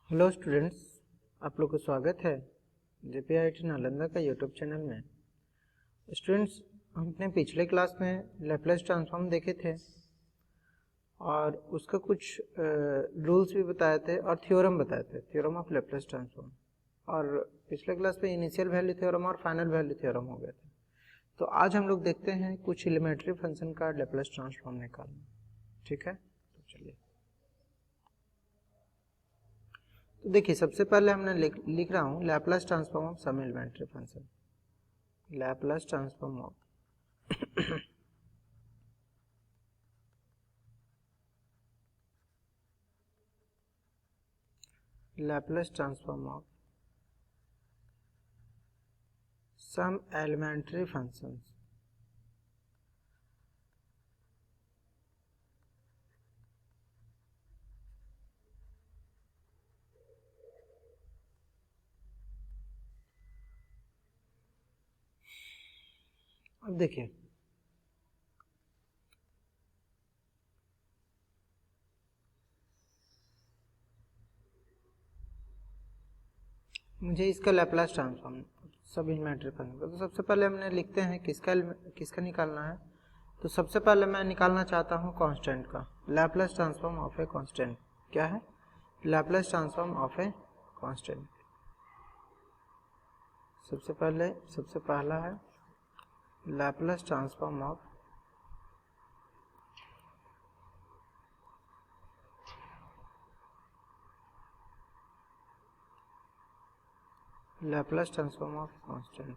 Hello students, आप लोग को स्वागत है JPIIT नालंदा का यूट्यूब चैनल में। स्टूडेंट्स, हम अपने पिछले क्लास में लैपलेस ट्रांसफॉर्म देखे थे और उसका कुछ रूल्स भी बताए थे और थ्योरम बताए थे, थ्योरम ऑफ लैपलेस ट्रांसफॉर्म। और पिछले क्लास में इनिशियल वैल्यू थ्योरम और फाइनल वैल्यू थ्योरम हो गए थे। तो आज हम लोग देखते हैं कुछ एलिमेंट्री फंक्शन का लैपलेस ट्रांसफॉर्म निकालना। ठीक है, तो चलिए। तो देखिए, सबसे पहले हमने लिख रहा हूं Laplace transform of some elementary function. Laplace transform of Laplace transform of some elementary functions. अब देखिए, मुझे इसका लैपलेस ट्रांसफॉर्म सब एलिमेंट्री फंक्शन। तो सबसे पहले हमने लिखते हैं किसका निकालना है। तो सबसे पहले मैं निकालना चाहता हूं कांस्टेंट का Laplace transform of a constant. क्या है? Laplace transform of a constant. सबसे पहला है Laplace transform of Laplace transform of constant.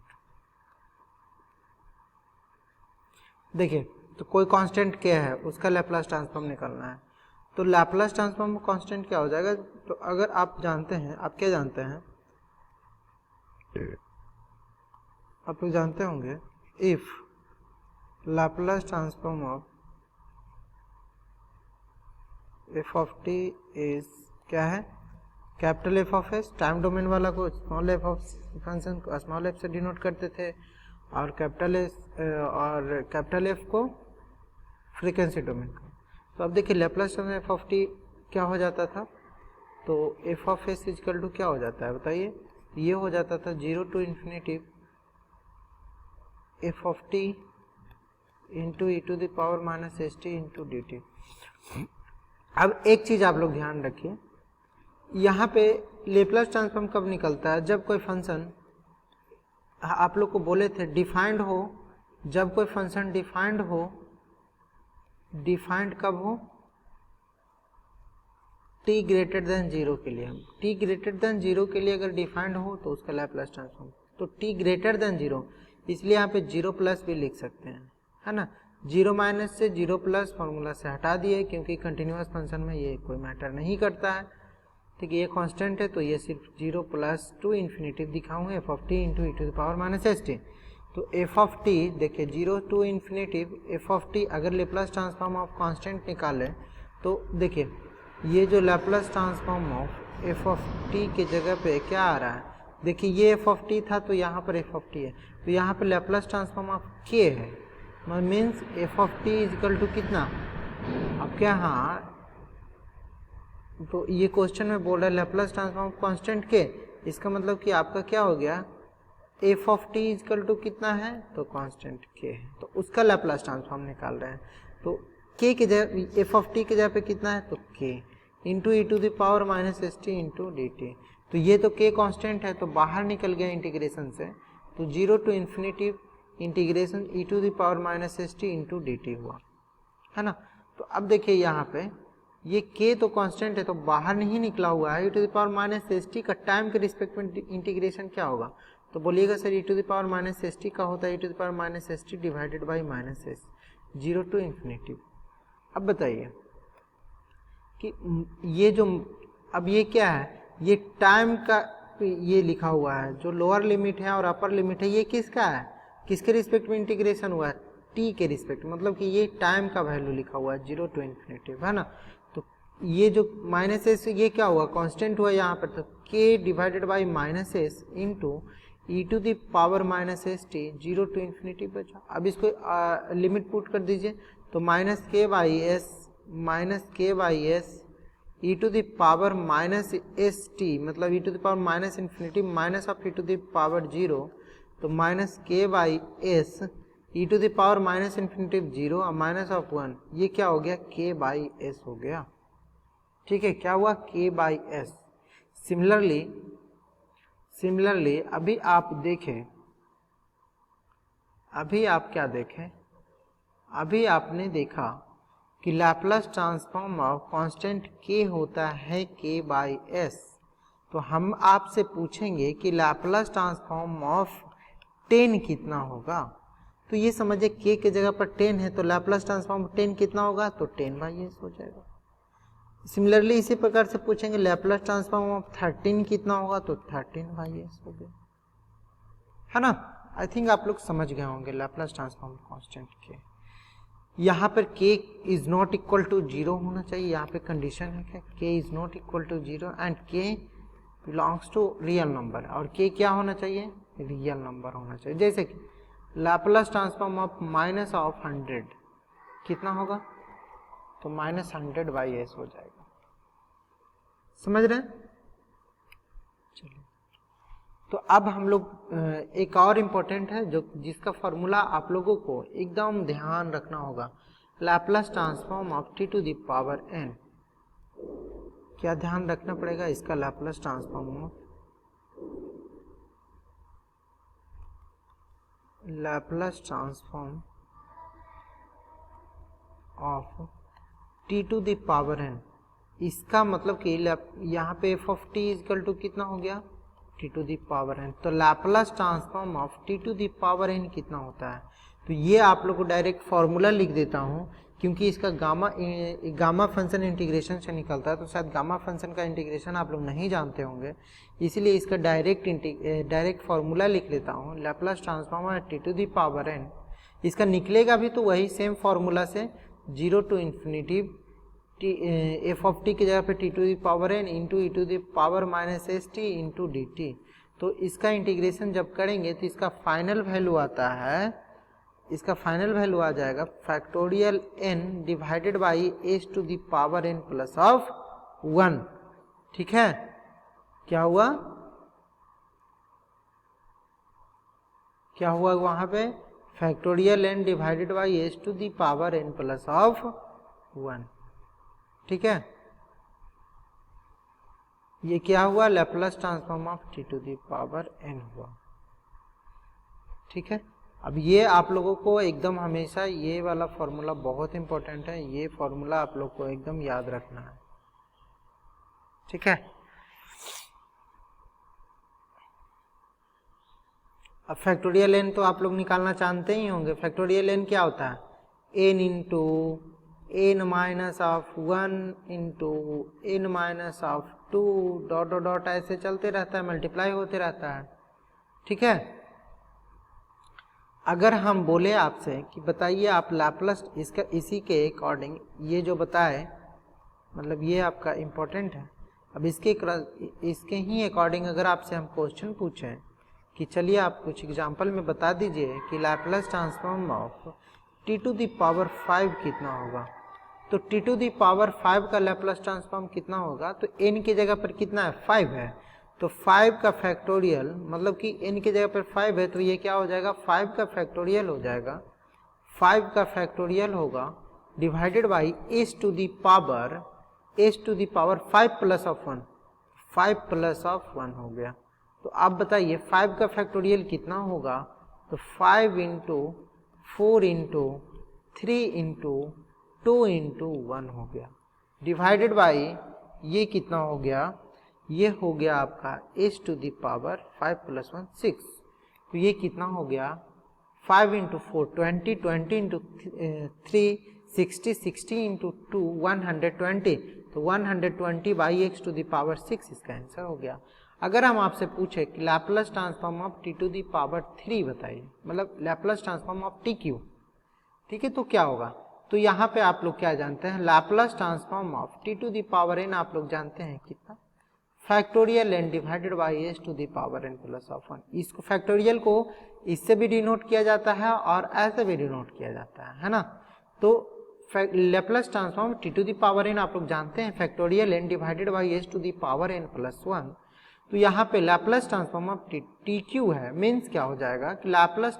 देखिए, तो कोई कांस्टेंट क्या है, उसका लैपलेस ट्रांसफॉर्म निकालना है। तो लैपलेस ट्रांसफॉर्म कांस्टेंट क्या हो जाएगा? तो अगर आप जानते हैं, आप क्या जानते हैं, आप लोग जानते होंगे, if Laplace transform of F of T is क्या है? Capital F of S. Time domain वाला को स्मॉल एफ ऑफ फंक्शन को स्मॉल एफ से डिनोट करते थे और कैपिटल एफ को फ्रीक्वेंसी डोमेन का। तो अब देखिए, Laplace transform F of T क्या हो जाता था? तो F of S equal to क्या हो जाता है बताइए? ये हो जाता था 0 to infinity F of T into E to the power minus S T into D T. अब एक चीज आप लोग ध्यान रखिए, यहाँ पे लैपलेस ट्रांसफॉर्म कब निकलता है? जब कोई फंक्शन, आप लोग को बोले थे डिफाइंड हो, जब कोई फंक्शन डिफाइंड हो, डिफाइंड कब हो? t ग्रेटर देन 0 के लिए। हम t ग्रेटर देन 0 के लिए अगर डिफाइंड हो तो उसका लैपलेस ट्रांसफॉर्म। तो t ग्रेटर देन 0, इसलिए यहाँ पे 0 प्लस भी लिख सकते हैं, है ना। 0 माइनस से 0 प्लस फॉर्मूला से हटा दिए, क्योंकि कंटिन्यूअस फंक्शन में ये कोई मैटर नहीं करता है। ठीक है, ये कांस्टेंट है तो ये सिर्फ 0 प्लस टू इन्फिनिटी दिखाऊंगे F of T into E to the power minus S T. तो एफ ऑफ टी देखिए 0 to infinity F of T, अगर लैपलेस ट्रांसफॉर्म ऑफ कांस्टेंट निकाले तो देखिए ये जो Laplace transform of F of T के जगह पे क्या आ रहा है? देखिए, ये एफ ऑफ टी था तो यहाँ पर एफ ऑफ टी है, तो यहाँ पे लैपलेस ट्रांसफॉर्म ऑफ के है, means F of T is equal to कितना? अब क्या, हाँ, तो ये क्वेश्चन में बोल रहा है लैपलेस ट्रांसफॉर्म ऑफ कांस्टेंट के, इसका मतलब कि आपका क्या हो गया? F of T is equal to कितना है? तो कांस्टेंट के है, तो उसका लैपलेस ट्रांसफॉर्म निकाल रहे हैं। तो के की जगह, एफ ऑफ टी की जगह पे कितना है? तो k into E to the power minus S T into D T. तो ये तो के कांस्टेंट है तो बाहर निकल गया इंटीग्रेशन से, तो 0 to infinity integration e to the power minus S T into D t हुआ, है ना। तो अब देखिए यहाँ पे ये k तो कांस्टेंट है तो बाहर नहीं निकला हुआ है, e to the power minus S T का टाइम के रिस्पेक्ट में इंटीग्रेशन क्या होगा? तो बोलिएगा sir e to the power minus S T का होता है e to the power minus S T divided by minus s, 0 to infinity. अब बताइए कि ये जो, अब ये क्या है? ये टाइम का ये लिखा हुआ है, जो लोअर लिमिट है और अपर लिमिट है, ये किसका है? किसके रिस्पेक्ट में इंटीग्रेशन हुआ है? टी के रिस्पेक्ट, मतलब कि ये टाइम का वैल्यू लिखा हुआ है 0 टू इन्फिनिटी, है ना। तो ये जो माइनस एस, ये क्या हुआ? कांस्टेंट हुआ यहाँ पर, तो k divided by minus s into E to the power minus S t 0 to infinity बचा। अब इसको लिमिट पुट कर दीजिए, तो minus K by S E to the power minus S T, मतलब E to the power minus infinity minus of E to the power 0, तो minus K by S E to the power minus infinity 0 और minus of 1, ये क्या हो गया के by S हो गया। ठीक है, क्या हुआ के बाई एस। सिमिलरली अभी आप देखें, अभी आप क्या देखें, अभी आपने देखा कि लैप्लस ट्रांसफॉर्म ऑफ कांस्टेंट के होता है के बाई एस। तो हम आपसे पूछेंगे कि लैप्लस ट्रांसफॉर्म ऑफ 10 कितना होगा। तो ये समझिए के की जगह पर 10 है, तो लैप्लस ट्रांसफॉर्म 10 कितना होगा, तो 10 बाई एस हो जाएगा। सिमिलरली इसी प्रकार से पूछेंगे लैप्लस ट्रांसफॉर्म ऑफ 13 कितना होगा, तो 13 बाई एस हो गया, है ना। आई थिंक आप लोग समझ गए होंगे लैप्लस ट्रांसफॉर्म कांस्टेंट के। यहाँ पर k is not equal to 0 होना चाहिए, यहाँ पे कंडीशन है क्या, k is not equal to 0 and k belongs to real number, और k क्या होना चाहिए, रियल नंबर होना चाहिए। जैसे कि Laplace transform of minus of 100 कितना होगा, तो माइनस 100 बाई एस हो जाएगा। समझ रहे हैं। चलिए, तो अब हम लोग एक और इम्पोर्टेंट है जो जिसका फॉर्मूला आप लोगों को एकदम ध्यान रखना होगा, Laplace transform of t to the power n। क्या ध्यान रखना पड़ेगा, इसका Laplace transform of t to the power n। इसका मतलब कि यहाँ पे F of T is equal to कितना हो गया, t to the power n। तो Laplace transform of t to the power n कितना होता है, तो ये आप लोग को डायरेक्ट फॉर्मूला लिख देता हूँ, क्योंकि इसका गामा फंक्शन इंटीग्रेशन से निकलता है, तो शायद गामा फंक्शन का इंटीग्रेशन आप लोग नहीं जानते होंगे, इसलिए इसका डायरेक्ट फॉर्मूला लिख लेता हूँ। Laplace transform of t to the power n, इसका निकलेगा भी तो वही सेम फॉर्मूला से, 0 to infinity F of T की जगह पे t to the power n into E to the power minus S T into D T. तो इसका इंटीग्रेशन जब करेंगे तो इसका फाइनल वैल्यू आता है, इसका फाइनल वैल्यू आ जाएगा factorial n divided by s to the power n plus of 1। ठीक है, क्या हुआ, क्या हुआ वहां पे, factorial n divided by s to the power n plus of 1। ठीक है, ये क्या हुआ, Laplace transform of t to the power n हुआ। ठीक है, अब ये आप लोगों को एकदम हमेशा ये वाला फॉर्मूला बहुत इंपॉर्टेंट है, ये फॉर्मूला आप लोग को एकदम याद रखना है। ठीक है, अब फैक्टोरियल n तो आप लोग निकालना जानते ही होंगे। फैक्टोरियल n क्या होता है, n into n minus of 1 into n minus of 2 dot dot dot ऐसे चलते रहता है, मल्टीप्लाई होते रहता है। ठीक है, अगर हम बोले आपसे कि बताइए आप लैप्लस इसका इसी के अकॉर्डिंग, ये जो बताए मतलब ये आपका इम्पोर्टेंट है। अब इसके ही अकॉर्डिंग अगर आपसे हम क्वेश्चन पूछें कि चलिए आप कुछ एग्जांपल में बता दीजिए कि Laplace transform of t to the power 5 कितना होगा, तो टी टू दी पावर 5 का लैप्लस ट्रांसफॉर्म कितना होगा, तो n की जगह पर कितना है, 5 है, तो 5 का फैक्टोरियल मतलब कि n की जगह पर 5 है, तो ये क्या हो जाएगा, 5 का फैक्टोरियल हो जाएगा, 5 का फैक्टोरियल होगा divided by s to the power 5 plus of 1, 5 plus of 1 हो गया। तो आप बताइए 5 का फैक्टोरियल कितना होगा, तो 5 इंटू 4 इंटू 3 इंटू 2 इंटू 1 हो गया, डिवाइडेड बाई ये कितना हो गया, ये हो गया आपका s to the power 5 plus 1 6। तो ये कितना हो गया, 5 इंटू 4 20, 20 इंटू 3 60, 60 इंटू 2 120, तो 120 by x to the power 6 इसका आंसर हो गया। अगर हम आपसे पूछे कि Laplace transform of t to the power 3 बताइए, मतलब Laplace transform of t cube, ठीक है, तो क्या होगा, तो यहाँ पे आप लोग क्या जानते हैं, Laplace transform of t to the power n आप लोग जानते हैं कितना, factorial n divided by s to the power n plus of 1। इसको फैक्टोरियल को इससे भी डिनोट किया जाता है और ऐसे भी डिनोट किया जाता है ना। तो Laplace transform t to the power n, आप लोग जानते हैं factorial n divided by s to the power n plus 1। तो यहाँ पे Laplace transform of t cube है, मीन्स क्या हो जाएगा कि Laplace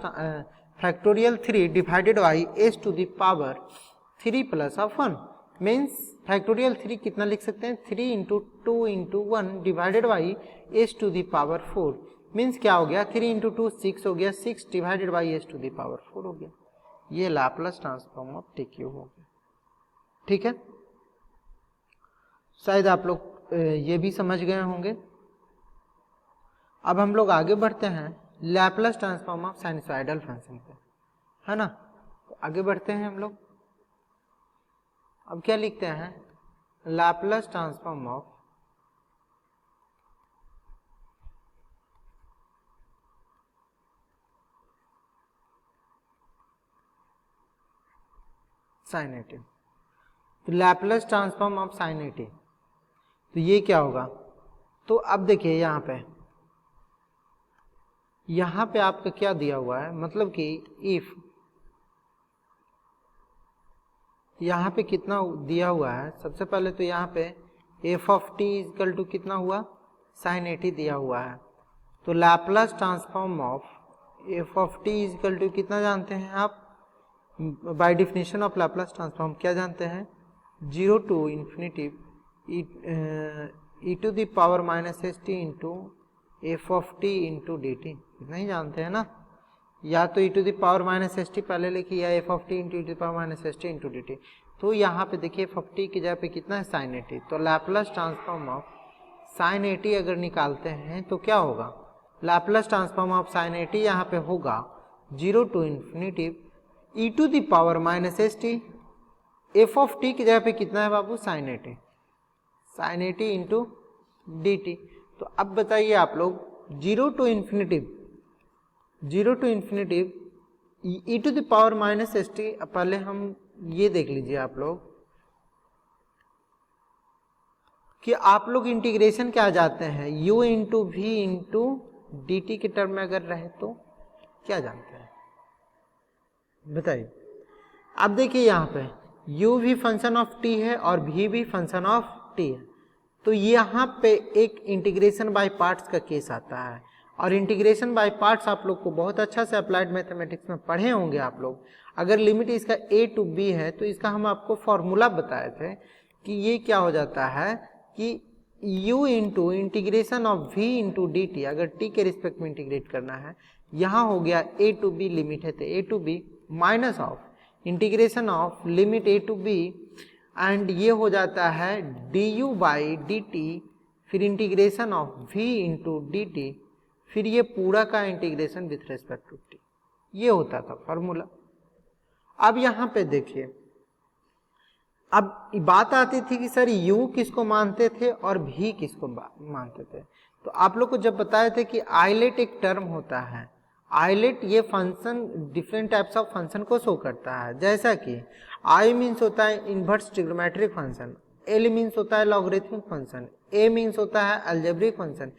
factorial 3 divided by s to the power 3 plus of 1, means factorial 3 कितना लिख सकते हैं 3 into 2 into 1 divided by s to the power 4, means क्या हो गया 3 इंटू 2 6 हो गया, 6 divided by s to the power 4 हो गया। ये Laplace transform of t cube हो गया। ठीक है, शायद आप लोग ये भी समझ गए होंगे। अब हम लोग आगे बढ़ते हैं Laplace transform of sinusoidal function पे, है ना। तो आगे बढ़ते हैं हम लोग। अब क्या लिखते हैं, लैप्लास ट्रांसफॉर्म ऑफ साइन 80। तो लैप्लास ट्रांसफॉर्म ऑफ साइन 80, तो ये क्या होगा। तो अब देखिए यहाँ पे आपका क्या दिया हुआ है, मतलब कि इफ यहाँ पे कितना दिया हुआ है, सबसे पहले तो यहाँ पे F of T is equal to कितना हुआ साइन 80 दिया हुआ है। तो Laplace transform of F of T is equal to कितना जानते हैं आप, by definition of Laplace transform क्या जानते हैं, 0 to infinity E to the power minus S T into F of T into D T, इतना ही जानते हैं ना। या तो E to the power minus S T पहले लिखिए, या f of T into E to the power minus S T into D T. तो यहाँ पे देखिए एफ ऑफ टी की जगह पे कितना है साइन 80, तो लैप्लास ट्रांसफॉर्म ऑफ साइन 80 अगर निकालते हैं तो क्या होगा, लैप्लास ट्रांसफॉर्म ऑफ साइन 80 यहाँ पे होगा 0 to infinity E to the power minus S T, F of T की जगह पे कितना है बाबू sine 80, sine 80 into D T. तो अब बताइए आप लोग 0 to infinity E to the power minus S T, पहले हम ये देख लीजिए आप लोग कि आप लोग इंटीग्रेशन क्या जानते हैं, u into v into D t के टर्म में अगर रहे तो क्या जानते हैं बताइए। अब देखिए यहाँ पे u भी फंक्शन ऑफ t है और v भी फंक्शन ऑफ t है, तो यहाँ पे एक इंटीग्रेशन बाय पार्ट्स का केस आता है। और इंटीग्रेशन बाय पार्ट्स आप लोग को बहुत अच्छा से अप्लाइड मैथमेटिक्स में पढ़े होंगे आप लोग। अगर लिमिट इसका a टू b है तो इसका हम आपको फॉर्मूला बताए थे कि ये क्या हो जाता है कि u into integration of v into D T, अगर t के रिस्पेक्ट में इंटीग्रेट करना है, यहाँ हो गया a टू b लिमिट है तो a to b minus of integration of limit a to b, and ये हो जाता है du बाई डी टी, फिर integration of v into D t, फिर ये पूरा का integration with respect to t, ये होता था फॉर्मूला। अब यहाँ पे देखिए, अब बात आती थी कि सर u किसको मानते थे और v किसको मानते थे। तो आप लोग को जब बताए थे कि आइलेट एक टर्म होता है, आइलेट ये function different types of function को शो करता है, जैसा कि i मीन्स होता है inverse trigonometric function, l means होता है लॉगरिथमिक फंक्शन, a मीन्स होता है अलजेब्रिक फंक्शन,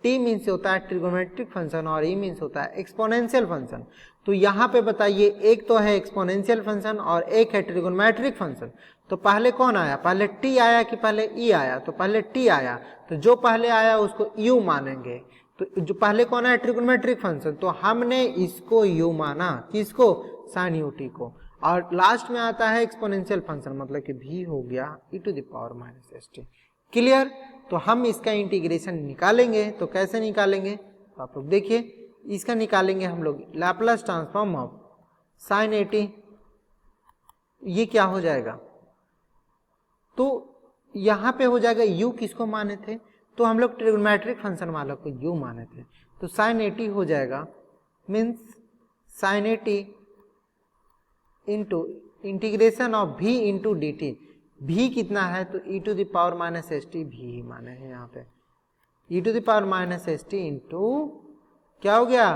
t मीन्स होता है ट्रिग्नोमेट्रिक फंक्शन और e मीन्स होता है एक्सपोनेंशियल फंक्शन। तो यहाँ पे बताइए एक तो है एक्सपोनेंशियल फंक्शन और एक है ट्रिग्नोमेट्रिक फंक्शन, तो पहले कौन आया, पहले t आया कि पहले e आया, तो पहले t आया, तो जो पहले आया उसको u मानेंगे। तो जो पहले कौन आया ट्रिग्नोमेट्रिक फंक्शन, तो हमने इसको u माना, किसको साइन ut को, और लास्ट में आता है एक्सपोनेंशियल फंक्शन मतलब कि v हो गया e to the power minus S t. Clear. तो हम इसका इंटीग्रेशन निकालेंगे, तो कैसे निकालेंगे, तो आप लोग देखिए इसका निकालेंगे हम लोग लैप्लास ट्रांसफॉर्म ऑफ साइन 80, ये क्या हो जाएगा, तो यहाँ पे हो जाएगा u किसको माने थे, तो हम लोग ट्रिग्नोमेट्रिक फंक्शन वाला को u माने थे, तो साइन 80 हो जाएगा means sine 80 into integration of v into D t, v कितना है तो e to the power minus S t भी ही माने हैं यहाँ पे, e to the power minus S T into क्या हो गया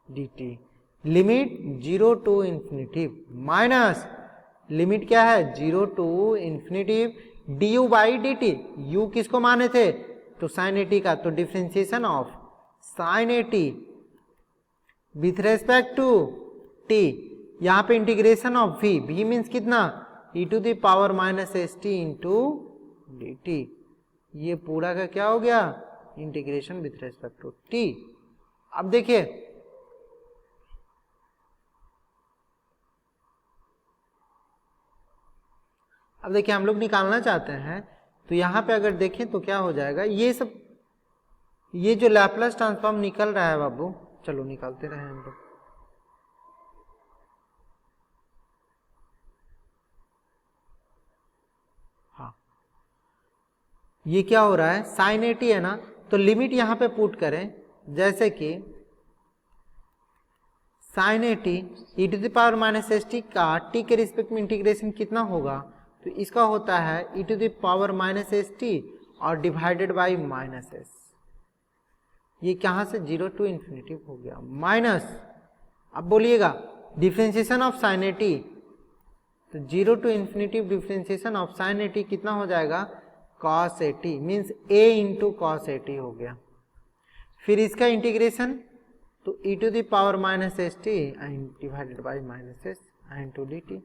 d T, limit 0 to infinity minus limit क्या है 0 to infinity d u by d t, u किसको माने थे तो साइन 80 का, तो differentiation of sine 80 with respect to t, यहाँ पे integration of v, v means कितना, e to the power minus S T into D t, ये पूरा का क्या हो गया, integration with respect to t। अब देखिए हम लोग निकालना चाहते हैं, तो यहाँ पे अगर देखें तो क्या हो जाएगा, ये सब, ये जो लैपलेस ट्रांसफॉर्म निकल रहा है बाबू, चलो निकालते रहे हम लोग। हाँ, ये क्या हो रहा है, साइन 80 है ना, तो लिमिट यहाँ पे पुट करें, जैसे कि sine 80 E to the power minus S T का टी के रिस्पेक्ट में इंटीग्रेशन कितना होगा, तो इसका होता है E to the power minus S T और डिवाइडेड बाई माइनस एस। ये कहाँ से 0 टू इन्फिनिटी हो गया, माइनस, अब बोलिएगा डिफ्रेंशिएशन ऑफ साइन 80, तो 0 to infinity differentiation of sine 80 कितना हो जाएगा, cos 80, means a into cos 80 हो गया। फिर इसका इंटीग्रेशन, तो e to the power minus S T divided by minus s into D T.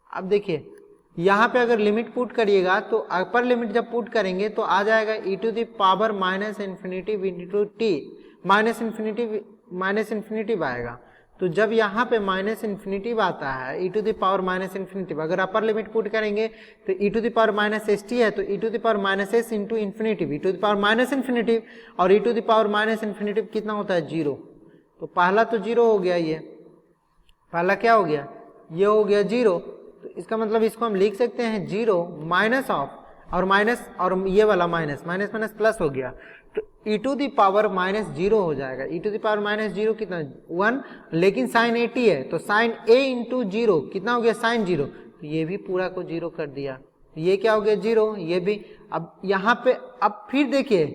अब देखिए यहाँ पे अगर लिमिट पुट करिएगा, तो अपर लिमिट जब पुट करेंगे तो आ जाएगा e to the power minus infinity into t, minus infinity आएगा। तो जब यहाँ पे माइनस इन्फिनिटी आता है, e to the power minus infinity, अगर अपर लिमिट पुट करेंगे तो e to the power minus S t है, तो e to the power minus s into infinity, e to the power minus infinity, और e to the power minus infinity कितना होता है, 0। तो पहला तो 0 हो गया, ये पहला क्या हो गया, ये हो गया 0। तो इसका मतलब इसको हम लिख सकते हैं 0 माइनस ऑफ, और माइनस और ये वाला माइनस माइनस माइनस प्लस हो गया, तो e to the power minus 0 हो जाएगा। e to the power minus 0 कितना, 1, लेकिन साइन 80 है, तो साइन a इंटू 0 कितना हो गया, साइन 0, तो ये भी पूरा को 0 कर दिया, तो ये क्या हो गया 0, ये भी। अब यहाँ पे अब फिर देखिए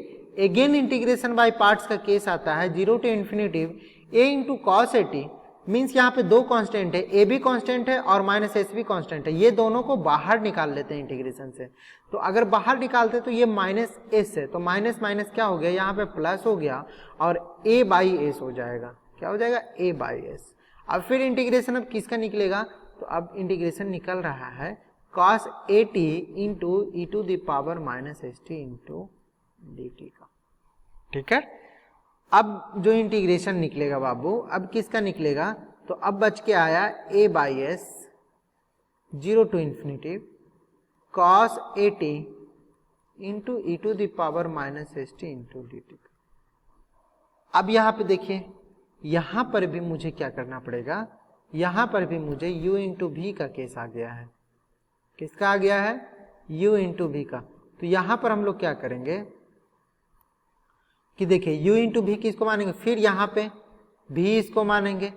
अगेन इंटीग्रेशन बाय पार्ट्स का केस आता है, 0 to infinity a into cos 80, मीन्स यहाँ पे दो कांस्टेंट है, ए भी कांस्टेंट है और माइनस एस भी कांस्टेंट है, ये दोनों को बाहर निकाल लेते हैं इंटीग्रेशन से। तो अगर बाहर निकालते तो ये माइनस एस है, तो माइनस माइनस क्या हो गया, यहाँ पे प्लस हो गया और ए बाई एस हो जाएगा, क्या हो जाएगा, ए बाई एस। अब फिर इंटीग्रेशन अब किसका निकलेगा, तो अब इंटीग्रेशन निकल रहा है cos 80 into E to the power minus S T into D t का, ठीक है। अब जो इंटीग्रेशन निकलेगा बाबू, अब किसका निकलेगा, तो अब बच के आया a by s 0 to infinity cos 80 into E to the power minus S T into D T. अब यहाँ पे देखिए, यहाँ पर भी मुझे क्या करना पड़ेगा, यहाँ पर भी मुझे u इंटू भी का केस आ गया है, किसका आ गया है, u इंटू भी का। तो यहाँ पर हम लोग क्या करेंगे कि देखिए u इंटू भी किसको मानेंगे, फिर यहाँ पे भी इसको मानेंगे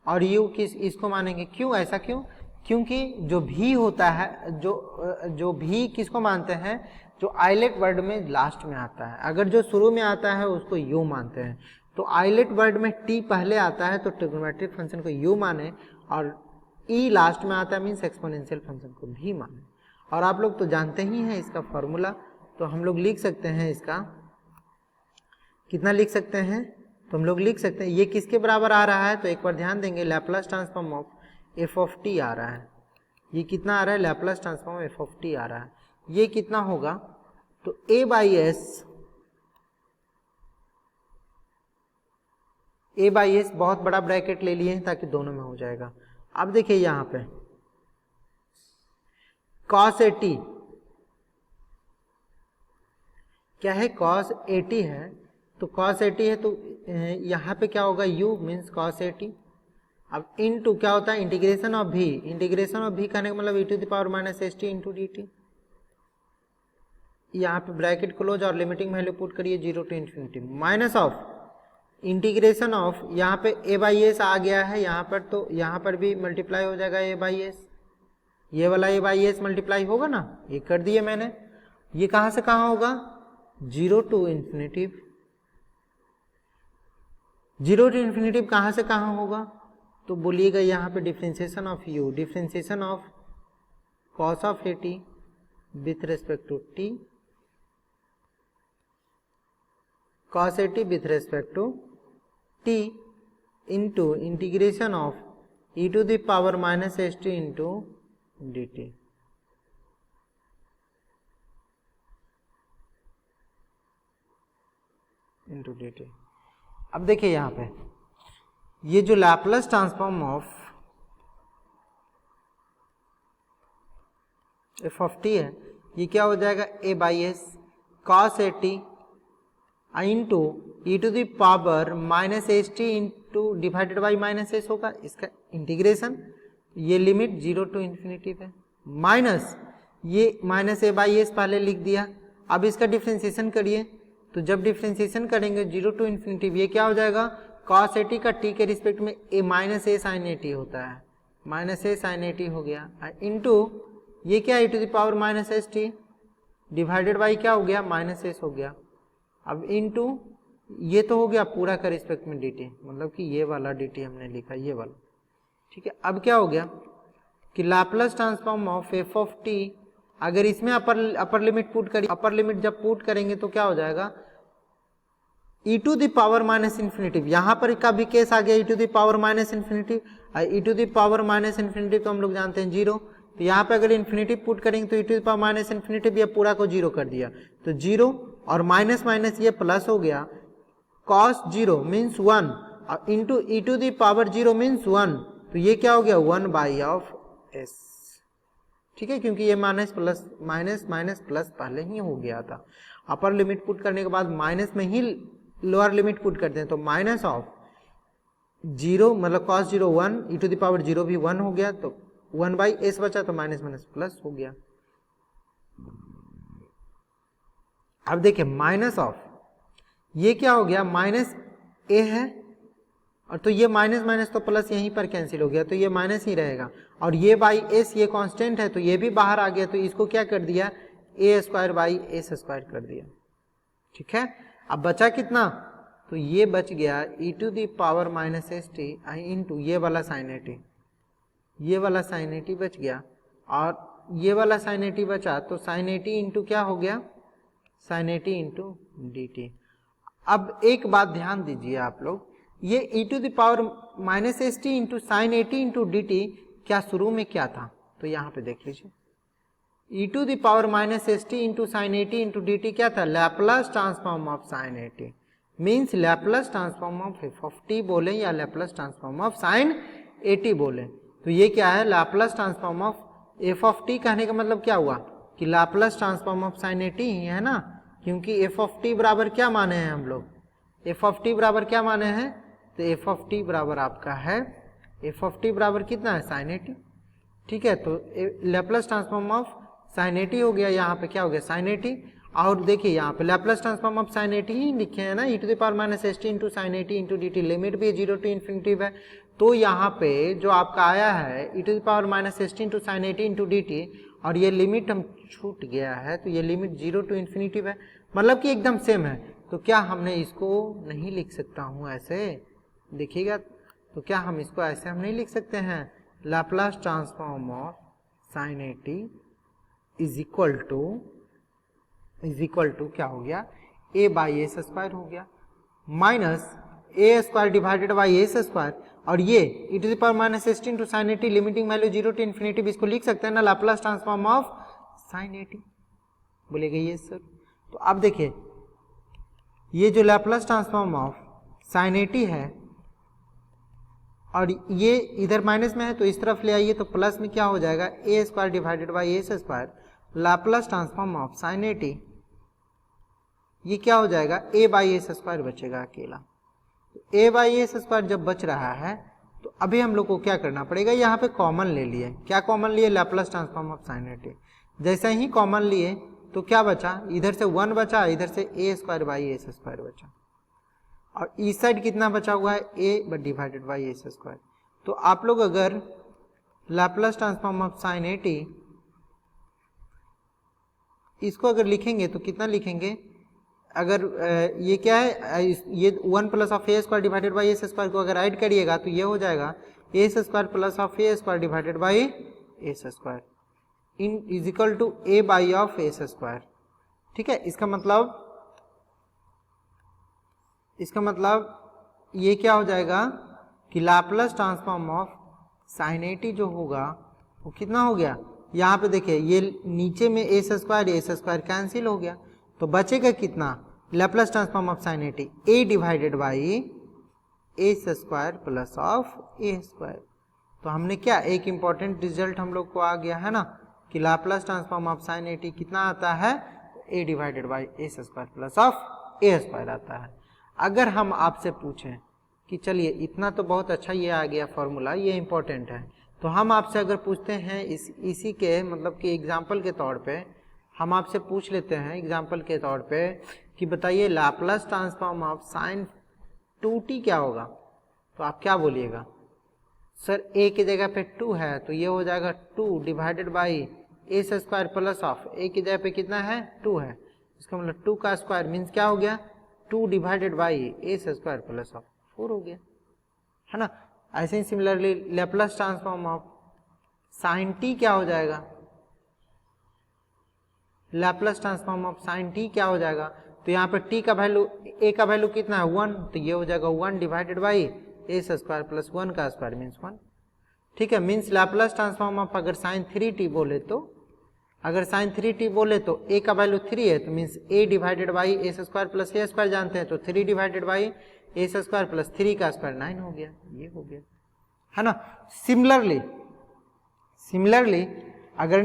और u किस इसको मानेंगे, क्यों ऐसा क्यों, क्योंकि जो भी होता है, जो भी किसको मानते हैं, जो आइलेट वर्ड में लास्ट में आता है, अगर जो शुरू में आता है उसको u मानते हैं। तो आइलेट वर्ड में t पहले आता है तो ट्रिग्नोमेट्रिक फंक्शन को u माने, और e लास्ट में आता है मीन्स एक्सपोनेंशियल फंक्शन को भी माने। और आप लोग तो जानते ही हैं इसका फॉर्मूला, तो हम लोग लिख सकते हैं इसका, कितना लिख सकते हैं, तो हम लोग लिख सकते हैं ये किसके बराबर आ रहा है, तो एक बार ध्यान देंगे, Laplace transform of F of T आ रहा है, ये कितना आ रहा है, Laplace transform F of T आ रहा है, ये कितना होगा, तो ए बाई एस बहुत बड़ा ब्रैकेट ले लिए हैं ताकि दोनों में हो जाएगा। अब देखिए यहाँ पे cos 80 क्या है, cos 80 है, तो cos 80 है, तो यहाँ पे क्या होगा, u मीन्स cos 80। अब इनटू क्या होता है, इंटीग्रेशन ऑफ भी, इंटीग्रेशन ऑफ भी कहने का मतलब e to the power minus S T into D t. यहाँ पे ब्रैकेट क्लोज और लिमिटिंग वैल्यू पुट करिए 0 to infinity, minus of integration of, यहाँ पे ए बाई एस आ गया है यहाँ पर, तो यहाँ पर भी मल्टीप्लाई हो जाएगा ए बाई एस, ये वाला ए बाई एस मल्टीप्लाई होगा ना, ये कर दिए मैंने। ये कहाँ से कहाँ होगा, 0 टू इन्फिनिटी, 0 टू इन्फिनिटी कहाँ से कहाँ होगा, तो बोलिएगा यहाँ पे differentiation of u, differentiation of cos of 80 with respect to t, cos 80 with respect to t into integration of E to the power minus S T into D T. Into D T. अब देखिए यहाँ पे ये जो Laplace transform of F of T है, ये क्या हो जाएगा, A by S cos A T into E to the power minus S T into divided by minus S होगा, इसका इंटीग्रेशन, ये लिमिट 0 टू इन्फिनिटी पे, माइनस ये माइनस ए बाई एस पहले लिख दिया। अब इसका डिफ्रेंसिएशन करिए, तो जब डिफ्रेंसिएशन करेंगे 0 टू इन्फिनिटी, ये क्या हो जाएगा, कॉस ए टी का टी के रिस्पेक्ट में A minus A sine A T होता है, minus A sine A T हो गया, इंटू ये क्या, E to the power minus S T divided by क्या हो गया, माइनस एस हो गया। अब इंटू ये तो हो गया पूरा का रिस्पेक्ट में डी टी, मतलब कि ये वाला डी टी हमने लिखा, ये वाला, ठीक है। अब क्या हो गया कि Laplace transform of F of T, अगर इसमें अपर लिमिट पुट करिए, अपर लिमिट जब पुट करेंगे तो क्या हो जाएगा, E to the power minus infinity, यहाँ पर का भी केस आ गया E to the power minus infinity, E to the power minus infinity तो हम लोग जानते हैं 0, तो यहाँ पे अगर इन्फिनिटी पुट करेंगे तो E to the power minus infinity भी पूरा को 0 कर दिया, तो 0 और माइनस माइनस ये प्लस हो गया, कॉस 0 मीन्स 1 और into E to the power 0 means 1, तो ये क्या हो गया 1 बाई ऑफ एस, ठीक है, क्योंकि ये minus plus minus minus plus पहले ही हो गया था। अपर लिमिट पुट करने के बाद माइनस में ही लोअर लिमिट पुट करते हैं, तो माइनस ऑफ 0 मतलब cos 0 1, e to the power 0 भी 1 हो गया, तो 1 बाई एस बचा, तो माइनस माइनस प्लस हो गया। अब देखिए माइनस ऑफ ये क्या हो गया, माइनस ए है, और तो ये माइनस माइनस तो प्लस यहीं पर कैंसिल हो गया, तो ये माइनस ही रहेगा, और ये बाई एस ये कांस्टेंट है, तो ये भी बाहर आ गया, तो इसको क्या कर दिया, ए स्क्वायर बाई एस स्क्वायर कर दिया, ठीक है। अब बचा कितना, तो ये बच गया E to the power minus S T into ये वाला साइन ए टी, ये वाला साइन ए टी बच गया, और ये वाला साइन ए टी बचा, तो साइन ए टी इंटू क्या हो गया, साइन ए टी इंटू डी टी। अब एक बात ध्यान दीजिए आप लोग, ये E to the power minus S T into sine A T into D T क्या शुरू में क्या था, तो यहाँ पे देख लीजिए, E to the power minus S T into sine A T into D T क्या था, Laplace transform of sine A T, means Laplace transform of F of T बोले या Laplace transform of sine A T बोले, तो ये क्या है, Laplace transform of F of T कहने का मतलब क्या हुआ कि Laplace transform of sine A T ही है ना, क्योंकि एफ ऑफ टी बराबर क्या माने हैं हम लोग, एफ ऑफ टी बराबर क्या माने हैं, तो एफ ऑफ टी बराबर आपका है, एफ ऑफ टी बराबर कितना है, साइन ए टी, ठीक है। तो Laplace transform of sine A T हो गया, यहाँ पे क्या हो गया, साइन ए टी, और देखिए यहाँ पे Laplace transform of sine A T ही लिखे हैं ना, E to the power minus S T into sine A T into D T, limit भी 0 टू इन्फिनिटी है, तो यहाँ पे जो आपका आया है E to the power minus S T into sine A T into D T, और ये लिमिट हम छूट गया है, तो ये लिमिट 0 टू इन्फिनिटी है, मतलब कि एकदम सेम है, तो क्या हमने इसको नहीं लिख सकता हूँ ऐसे, देखिएगा, तो क्या हम इसको ऐसे हम नहीं लिख सकते हैं, Laplace transform of sine A T is equal to क्या हो गया, ए बाई एस स्क्वायर हो गया, minus A square divided by S square, और ये E to the power minus S T into sine A T, limiting value 0 to infinity, भी इसको लिख सकते हैं ना, Laplace transform of sine A T, बोलेगा ये सर। तो अब देखिए ये जो Laplace transform of sine A T है, और ये इधर माइनस में है, तो इस तरफ ले आइए, तो प्लस में क्या हो जाएगा, a square divided by S square, Laplace transform of sine A t, ये क्या हो जाएगा, ए बाई एस स्क्वायर बचेगा अकेला, तो ए बाई एस स्क्वायर जब बच रहा है, तो अभी हम लोग को क्या करना पड़ेगा, यहाँ पे कॉमन ले लिए, क्या कॉमन लिए, Laplace transform of sine A T, जैसे ही कॉमन लिए तो क्या बचा, इधर से 1 बचा, इधर से a square by S square बचा, और इस साइड कितना बचा हुआ है, a but divided by S square. तो आप लोग अगर Laplace transform of sine A t इसको अगर लिखेंगे तो कितना लिखेंगे, अगर ये क्या है, ये 1 plus of a square divided by S square को अगर ऐड करिएगा तो ये हो जाएगा s square plus of a square divided by S square in is equal to a by of s square, ठीक है। इसका मतलब ये क्या हो जाएगा कि Laplace transform of sine A t जो होगा वो कितना हो गया, यहाँ पे देखिए ये नीचे में ए स्क्वायर कैंसिल हो गया, तो बचेगा कितना, Laplace transform of sine A T A divided by a square plus of a square. तो हमने क्या, एक इंपॉर्टेंट रिजल्ट हम लोग को आ गया है ना कि Laplace transform of sine A t कितना आता है, a divided by a square plus of a square आता है। अगर हम आपसे पूछें कि चलिए इतना तो बहुत अच्छा ये आ गया फॉर्मूला, ये इंपॉर्टेंट है, तो हम आपसे अगर पूछते हैं इसी के मतलब कि एग्जाम्पल के तौर पे हम आपसे पूछ लेते हैं एग्जाम्पल के तौर पे कि बताइए Laplace transform of sign 2t क्या होगा, तो आप क्या बोलिएगा, सर a की जगह पे 2 है तो ये हो जाएगा 2 divided by a square plus of a की जगह पे कितना है 2 है, इसका मतलब 2 का स्क्वायर मीन्स क्या हो गया 2 divided by a square plus of 4 हो गया, है ना। ऐसे ही similarly Laplace transform of sine t क्या हो जाएगा, Laplace transform of sine t क्या हो जाएगा, तो यहाँ पे t का वैल्यू a का वैल्यू कितना है 1, तो ये हो जाएगा 1 divided by a square plus 1 का स्क्वायर मीन्स 1, ठीक है। मीन्स लैप्लस ट्रांसफॉर्म ऑफ अगर साइन 3t बोले तो, अगर साइन 3t बोले तो a का वैल्यू 3 है तो means a divided by a square plus A square जानते हैं, तो 3 divided by a square plus 3 का स्क्वायर 9 हो गया, ये हो गया, है ना। सिमिलरली अगर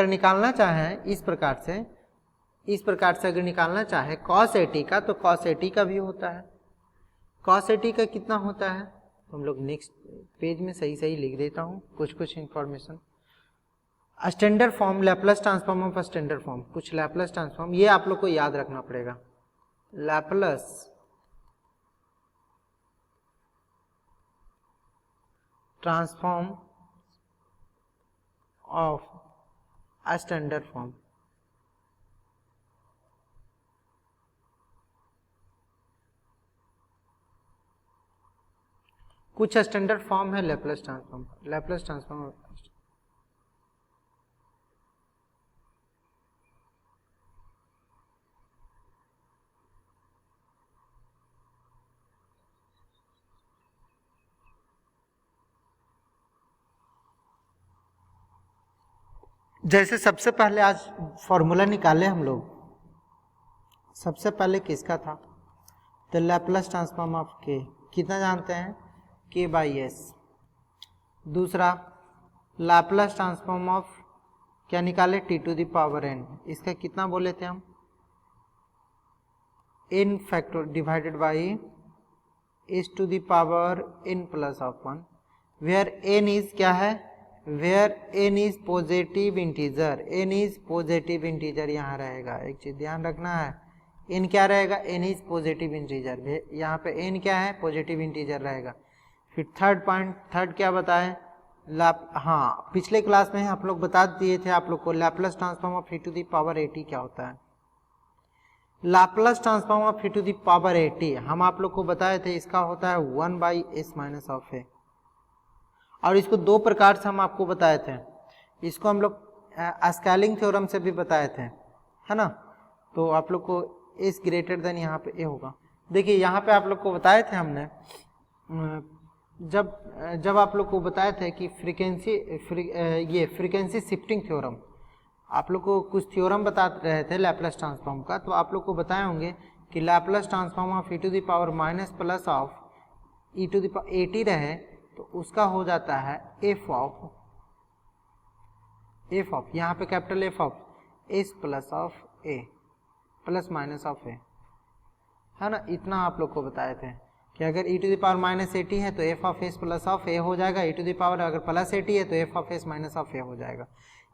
निकालना चाहें इस प्रकार से अगर निकालना चाहे cos AT का, तो cos AT का भी होता है, cos AT का कितना होता है, तो हम लोग नेक्स्ट पेज में सही लिख देता हूँ कुछ information. Standard form, Laplace transform of standard form, कुछ लैप्लस ट्रांसफॉर्म ये आप लोग को याद रखना पड़ेगा। Laplace transform of standard form, कुछ स्टैंडर्ड फॉर्म है लैप्लस ट्रांसफॉर्म जैसे सबसे पहले आज फॉर्मूला निकाले हम लोग, सबसे पहले किसका था, तो लैप्लस ट्रांसफॉर्म ऑफ के, कितना जानते हैं k बाई एस। दूसरा लैप्लस ट्रांसफॉर्म ऑफ क्या निकाले t to the power n, इसका कितना बोले थे हम n factor divided by s to the power n plus of 1, where n is क्या है, where n is positive integer, n is positive integer यहाँ रहेगा, एक चीज ध्यान रखना है, n क्या रहेगा, n इज पॉजिटिव इंटीजर, यहाँ पे n क्या है पॉजिटिव इंटीजर रहेगा। फिर थर्ड क्या बताए, हाँ पिछले क्लास में आप लोग बता दिए थे आप लोग को Laplace transform of e to the power AT क्या होता है। Laplace transform of e to the power AT हम आप लोग को बताए थे, इसका होता है 1 बाई एस माइनस ऑफ ए, और इसको दो प्रकार से हम आपको बताए थे, इसको हम लोग स्केलिंग थ्योरम से भी बताए थे, है ना। तो आप लोग को एस ग्रेटर देन यहाँ पे ए होगा। देखिए यहाँ पे आप लोग को बताए थे हमने, जब आप लोग को बताए थे कि फ्रीक्वेंसी शिफ्टिंग थ्योरम, आप लोग को कुछ थ्योरम बता रहे थे लैप्लस ट्रांसफॉर्म का, तो आप लोग को बताए होंगे कि Laplace transform of e to the power minus plus of e to the power AT रहे तो उसका हो जाता है f ऑफ यहाँ पे capital F of s plus of a plus minus of a, है ना। इतना आप लोग को बताए थे कि अगर e to the power minus AT है तो f of s plus of a हो जाएगा, e टू द पावर अगर प्लस AT है तो f of s minus of a हो जाएगा,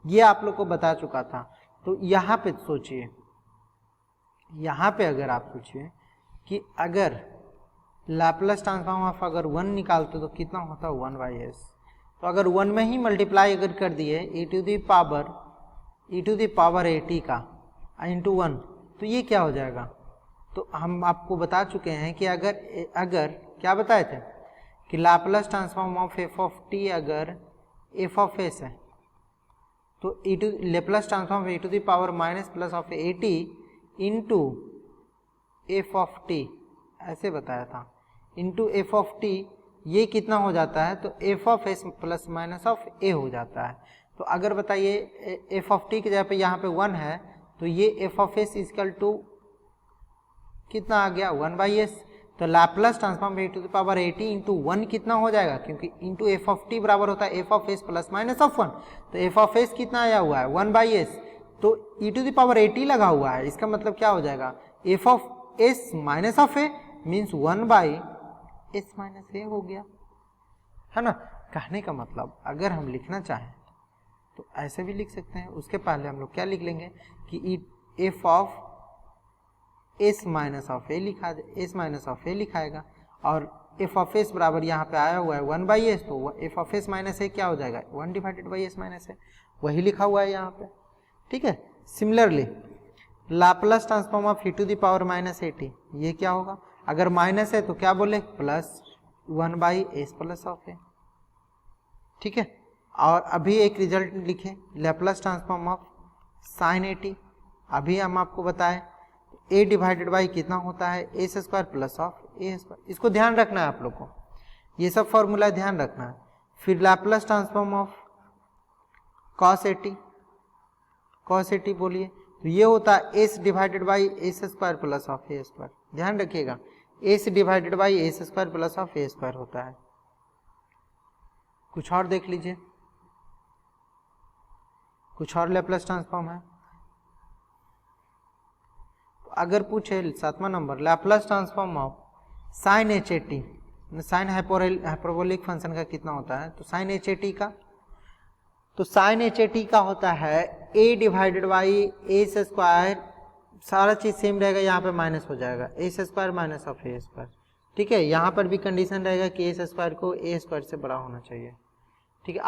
ये आप लोग को बता चुका था। तो यहाँ पे सोचिए, यहाँ पे अगर आप सोचिए कि अगर लैप्लस ट्रांसफॉर्म ऑफ अगर 1 निकालते तो कितना होता है 1 बाई एस, तो अगर 1 में ही मल्टीप्लाई अगर कर दिए e to the power AT का इंटू 1 तो ये क्या हो जाएगा, तो हम आपको बता चुके हैं कि अगर क्या बताए थे कि Laplace transform of f of t अगर f ऑफ s है तो Laplace transform of e to the power minus plus of AT into f of t ऐसे बताया था, इंटू f ऑफ t ये कितना हो जाता है, तो F of s plus minus of a हो जाता है। तो अगर बताइए एफ ऑफ टी की जगह पे यहाँ पे 1 है, तो ये f of S equal to कितना आ गया 1/s। तो Laplace transform e to the power 80 into 1 कितना हो जाएगा, क्योंकि इंटू एफ ऑफ टी बराबर होता है F of s plus minus of 1। तो एफ ऑफ एस कितना आया हुआ है 1/s, तो e टू द पावर 80 लगा हुआ है, इसका मतलब क्या हो जाएगा f of s minus of a means 1/s minus a हो गया, है ना। कहने का मतलब अगर हम लिखना चाहें तो ऐसे भी लिख सकते हैं। उसके पहले हम लोग क्या लिख लेंगे कि f of s minus of a लिखा, एस माइनस ऑफ ए लिखाएगा, और एफ ऑफ एस बराबर यहाँ पे आया हुआ है 1/s, तो एफ ऑफ एस माइनस ए क्या हो जाएगा 1/s माइनस ए, वही लिखा हुआ है यहाँ पे, ठीक है। Similarly Laplace transform of e to the power minus 80, ये क्या होगा, अगर माइनस है तो क्या बोले प्लस 1/s प्लस ऑफ ए, ठीक है। और अभी एक रिजल्ट लिखे लैप्लास ट्रांसफॉर्म ऑफ साइन 80, अभी हम आपको बताएं a डिवाइडेड बाई कितना होता है S square plus of a square, इसको ध्यान रखना है आप लोग को, ये सब फॉर्मूला ध्यान रखना है। फिर Laplace transform of cos 80, cos 80 बोलिए, तो ये होता है S divided by S square plus of a square, ध्यान रखिएगा S divided by S square plus of a square होता है। कुछ और देख लीजिए, कुछ और लैप्लास ट्रांसफॉर्म है। अगर पूछे 7वां number Laplace transform of sine h80, sine hyperbolic function का कितना होता है, तो साइन h80 का, तो साइन h80 का होता है a divided by S square, सारा चीज सेम रहेगा, यहाँ पे माइनस हो जाएगा s square minus of a square, ठीक है। यहाँ पर भी कंडीशन रहेगा कि एस स्क्वायर को ए स्क्वायर से बड़ा होना चाहिए, ठीक है।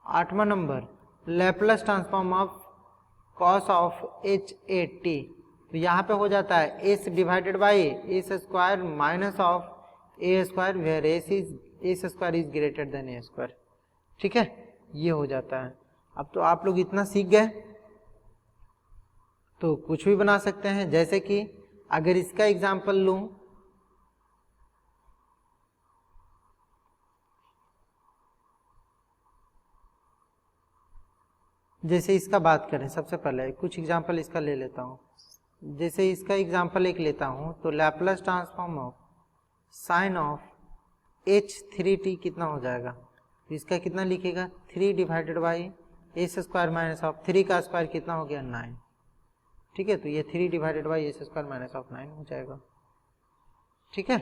8वां number Laplace transform of cos of h80, तो यहाँ पे हो जाता है s divided by S square minus of a square where s square is greater than a square, ठीक है, ये हो जाता है। अब तो आप लोग इतना सीख गए तो कुछ भी बना सकते हैं, जैसे कि अगर इसका एग्जाम्पल लूं, जैसे इसका बात करें, सबसे पहले कुछ एग्जाम्पल इसका ले लेता हूँ। जैसे इसका एग्जाम्पल एक लेता हूँ, तो Laplace transform of sign of h3t कितना हो जाएगा, तो इसका कितना लिखेगा 3 divided by S square minus of 3 का स्क्वायर कितना हो गया 9, ठीक है। तो ये 3 divided by S square minus of 9 हो जाएगा, ठीक है।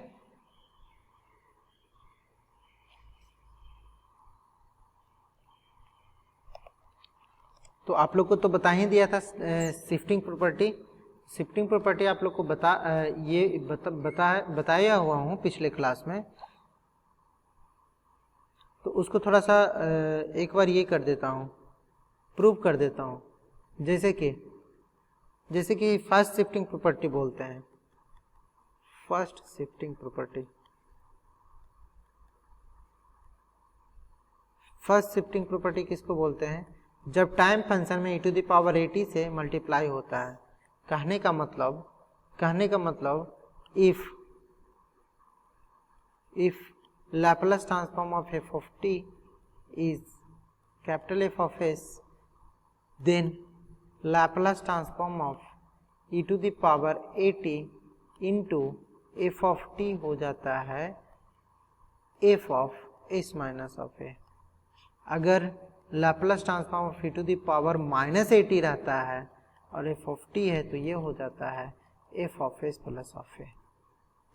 तो आप लोग को तो बता ही दिया था शिफ्टिंग प्रॉपर्टी आप लोग को बताया हुआ हूँ पिछले क्लास में, तो उसको थोड़ा सा एक बार ये कर देता हूँ, प्रूव कर देता हूँ। जैसे कि फर्स्ट शिफ्टिंग प्रॉपर्टी बोलते हैं, फर्स्ट शिफ्टिंग प्रॉपर्टी किसको बोलते हैं, जब टाइम फंक्शन में e टू द पावर 80 से मल्टीप्लाई होता है। कहने का मतलब if Laplace transform of f of t is capital F of s, then Laplace transform of e to the power 80 into f of t हो जाता है f of s minus of a। अगर Laplace transform of e to the power minus 80 रहता है और f of t है, तो ये हो जाता है f of s plus of a,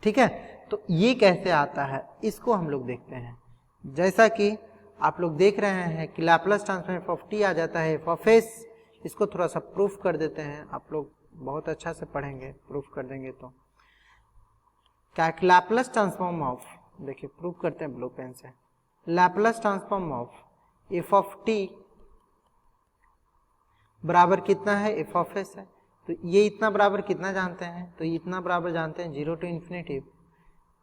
ठीक है। तो ये कैसे आता है इसको हम लोग देखते हैं। जैसा कि आप लोग देख रहे हैं कि Laplace transform f of t आ जाता है f ऑफ s, इसको थोड़ा सा प्रूफ कर देते हैं। आप लोग बहुत अच्छा से पढ़ेंगे, प्रूफ कर देंगे तो क्या लैप्लास ट्रांसफॉर्म ऑफ, देखिए प्रूफ करते हैं ब्लू पेन से। Laplace transform of f of t बराबर कितना है f ऑफ s है, तो ये इतना बराबर कितना जानते हैं, तो इतना बराबर जानते हैं 0 to infinity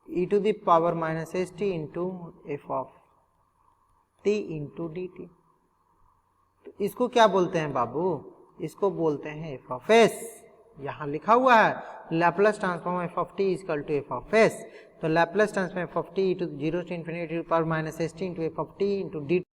e to the power minus S T into F of t into D T. तो इसको क्या बोलते हैं बाबू, इसको बोलते हैं f ऑफ s यहाँ लिखा हुआ है Laplace transform F of t equal to f of s, तो Laplace transform F of t to 0 to infinity to power minus st into f of t into dt